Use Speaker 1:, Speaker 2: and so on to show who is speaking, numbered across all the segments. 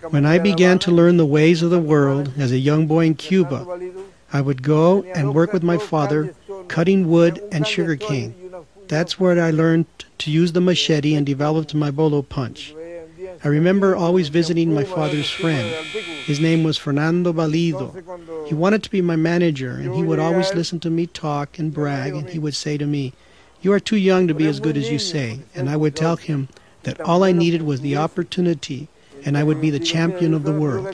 Speaker 1: When I began to learn the ways of the world as a young boy in Cuba, I would go and work with my father, cutting wood and sugarcane. That's where I learned to use the machete and developed my bolo punch. I remember always visiting my father's friend. His name was Fernando Valido. He wanted to be my manager, and he would always listen to me talk and brag, and he would say to me, "You are too young to be as good as you say." And I would tell him that all I needed was the opportunity, and I would be the champion of the world.
Speaker 2: The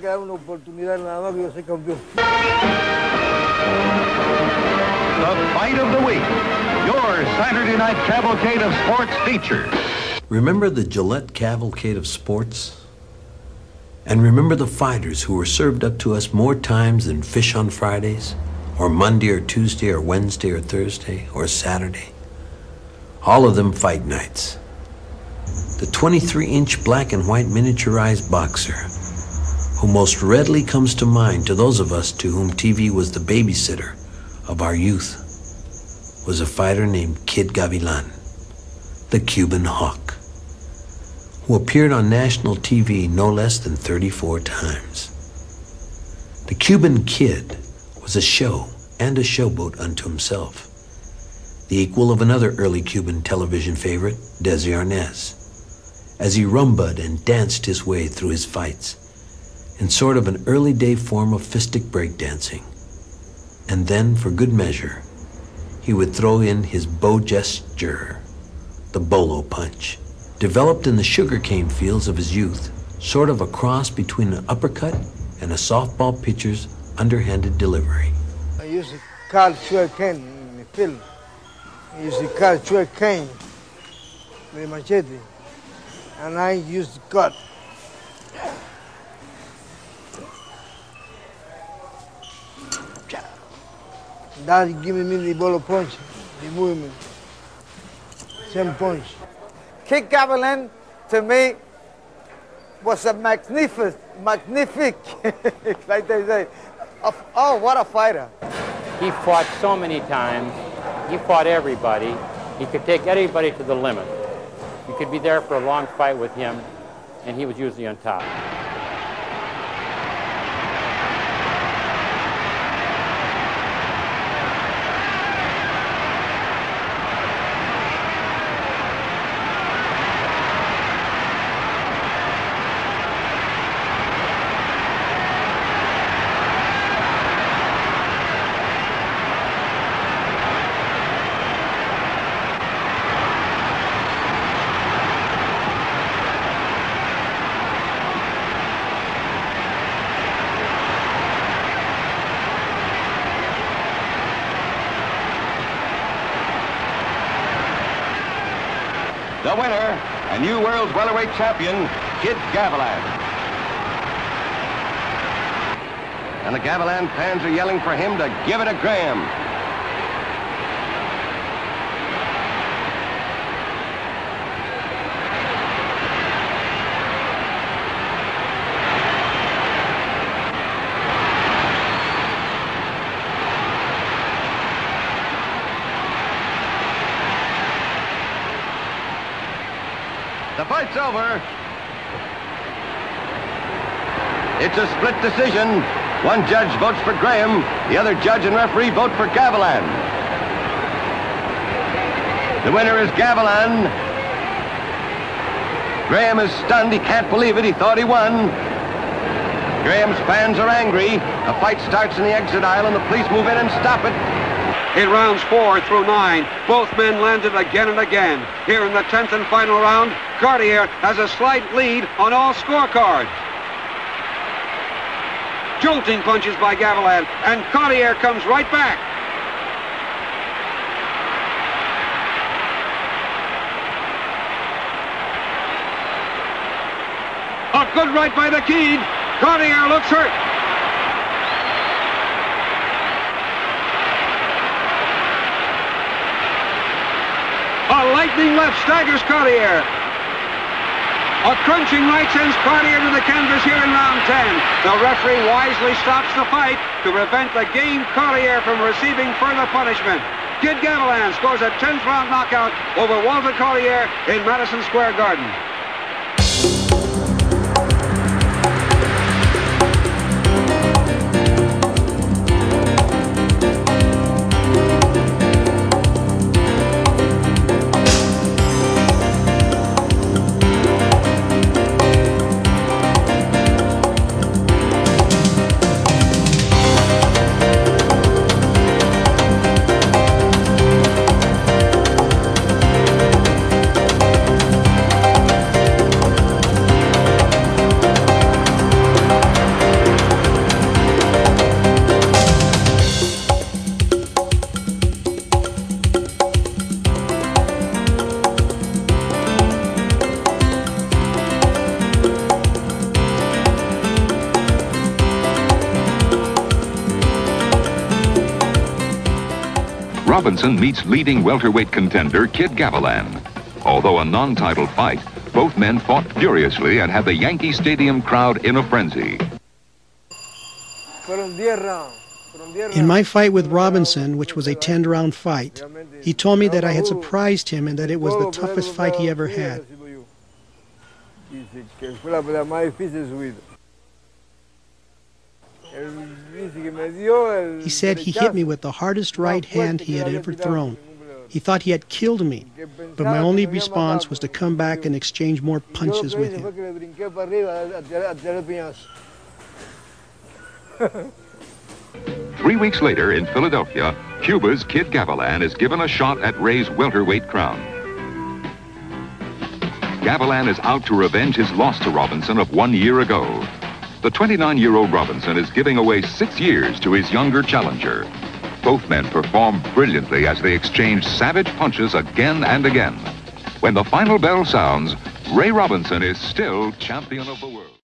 Speaker 2: Fight of the Week, your Saturday night cavalcade of sports feature.
Speaker 3: Remember the Gillette cavalcade of sports? And remember the fighters who were served up to us more times than fish on Fridays, or Monday or Tuesday or Wednesday or Thursday or Saturday? All of them fight nights. The 23-inch black and white miniaturized boxer, who most readily comes to mind to those of us to whom TV was the babysitter of our youth, was a fighter named Kid Gavilan, the Cuban Hawk, who appeared on national TV no less than 34 times. The Cuban Kid was a show and a showboat unto himself, the equal of another early Cuban television favorite, Desi Arnaz, as he rumbaed and danced his way through his fights in sort of an early day form of fistic breakdancing. And then, for good measure, he would throw in his bow gesture, the bolo punch, developed in the sugarcane fields of his youth, sort of a cross between an uppercut and a softball pitcher's underhanded delivery.
Speaker 4: I used to cut sugarcane in the field. I used to cut sugarcane with a machete, and I used to cut. That giving me the bolo punch, the movement, same punch.
Speaker 5: Kid Gavilan, to me, was a magnific, like they say. Oh, what a fighter.
Speaker 6: He fought so many times. He fought everybody. He could take everybody to the limit. You could be there for a long fight with him, and he was usually on top.
Speaker 2: The winner and new world's welterweight champion, Kid Gavilan. And the Gavilan fans are yelling for him to give it a Graham. The fight's over. It's a split decision. One judge votes for Graham, the other judge and referee vote for Gavilan. The winner is Gavilan. Graham is stunned. He can't believe it. He thought he won. Graham's fans are angry. A fight starts in the exit aisle and the police move in and stop it.
Speaker 7: In rounds 4 through 9, both men landed again and again. Here in the 10th and final round, Cartier has a slight lead on all scorecards. Jolting punches by Gavilan, and Cartier comes right back. A good right by the Kid. Cartier looks hurt. A lightning left staggers Cartier. A crunching right sends Cartier to the canvas here in round 10. The referee wisely stops the fight to prevent the game Cartier from receiving further punishment. Kid Gavilan scores a 10th round knockout over Walter Collier in Madison Square Garden.
Speaker 8: Robinson meets leading welterweight contender Kid Gavilan. Although a non-title fight, both men fought furiously and had the Yankee Stadium crowd in a frenzy.
Speaker 1: In my fight with Robinson, which was a 10-round fight, he told me that I had surprised him and that it was the toughest fight he ever had. He said he hit me with the hardest right hand he had ever thrown. He thought he had killed me, but my only response was to come back and exchange more punches with him.
Speaker 8: 3 weeks later in Philadelphia, Cuba's Kid Gavilan is given a shot at Ray's welterweight crown. Gavilan is out to revenge his loss to Robinson of 1 year ago. The 29-year-old Robinson is giving away 6 years to his younger challenger. Both men perform brilliantly as they exchange savage punches again and again. When the final bell sounds, Ray Robinson is still champion of the world.